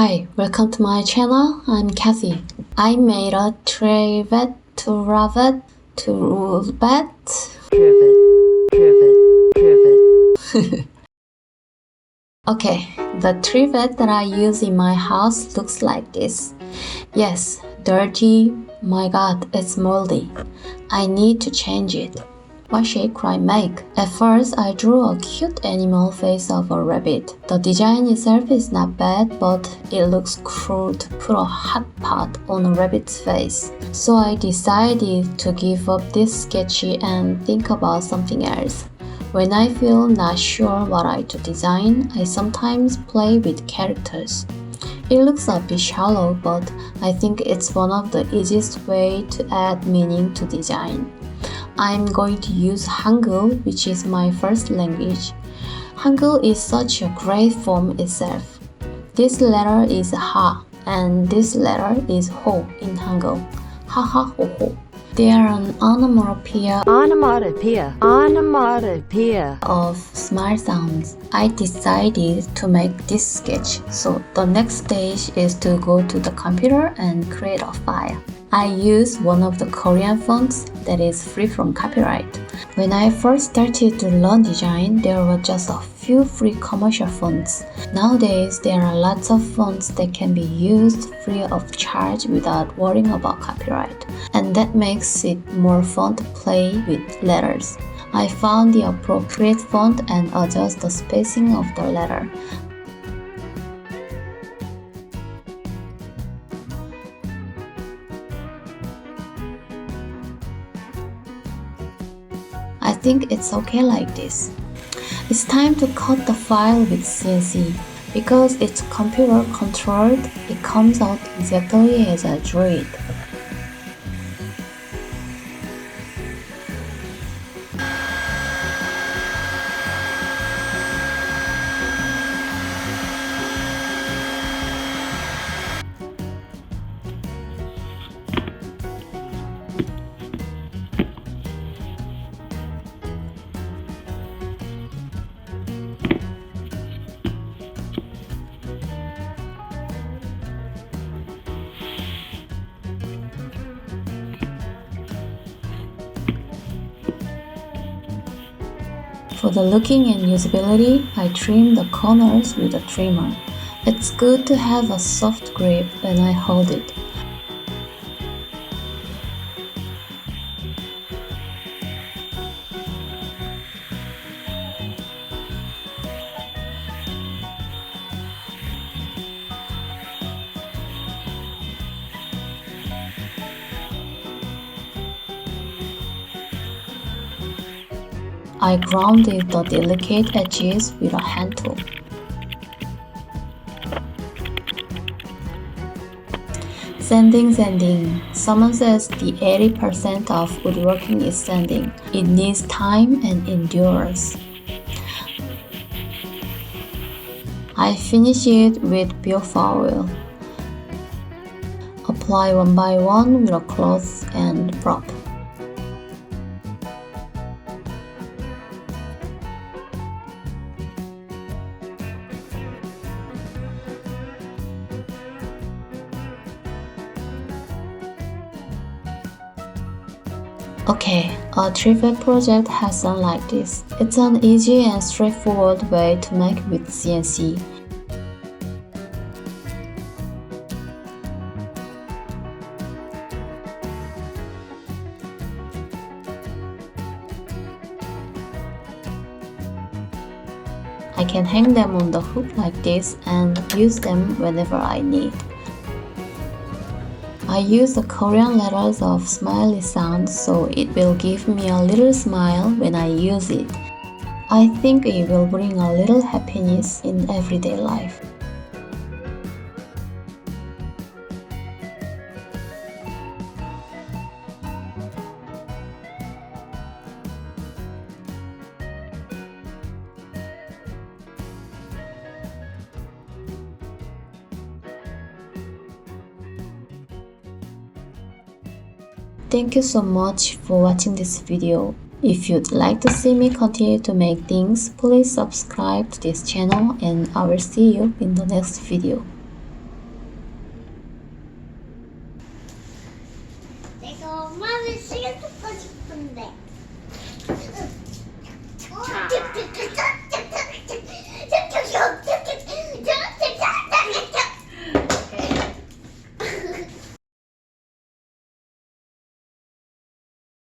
Hi, welcome to my channel. I'm Cathy. I made a trivet to trivet to woodwork. Trivet. Okay, the trivet that I use in my house looks like this. Yes, dirty. My god, it's moldy. I need to change it. What shape could I make? At first, I drew a cute animal face of a rabbit. The design itself is not bad, but it looks cruel to put a hot pot on a rabbit's face. So I decided to give up this sketchy and think about something else. When I feel not sure what I to design, I sometimes play with characters. It looks a bit shallow, but I think it's one of the easiest way to add meaning to design. I'm going to use Hangul, which is my first language. Hangul is such a great form itself. This letter is Ha, and this letter is Ho in Hangul. Ha ha ho ho. They are an onomatopoeia of smile sounds. I decided to make this sketch, so the next stage is to go to the computer and create a file. I use one of the Korean fonts that is free from copyright. When I first started to learn design, there were just a few free commercial fonts. Nowadays, there are lots of fonts that can be used free of charge without worrying about copyright, and that makes it more fun to play with letters. I found the appropriate font and adjust the spacing of the letter. I think it's okay like this. It's time to cut the file with CNC. Because it's computer controlled, it comes out exactly as I drew it. For the looking and usability, I trim the corners with a trimmer. It's good to have a soft grip when I hold it. I grounded the delicate edges with a hand tool. Sanding. Someone says the 80% of woodworking is sanding. It needs time and endurance. I finish it with biofoil. Apply one by one with a cloth and prop. Okay, a trivet project has done like this. It's an easy and straightforward way to make with CNC. I can hang them on the hook like this and use them whenever I need. I use the Korean letters of smiley sound, so it will give me a little smile when I use it. I think it will bring a little happiness in everyday life. Thank you so much for watching this video. If you'd like to see me continue to make things, please subscribe to this channel and I will see you in the next video. 엄마는 시계 듣고 싶은데. 자,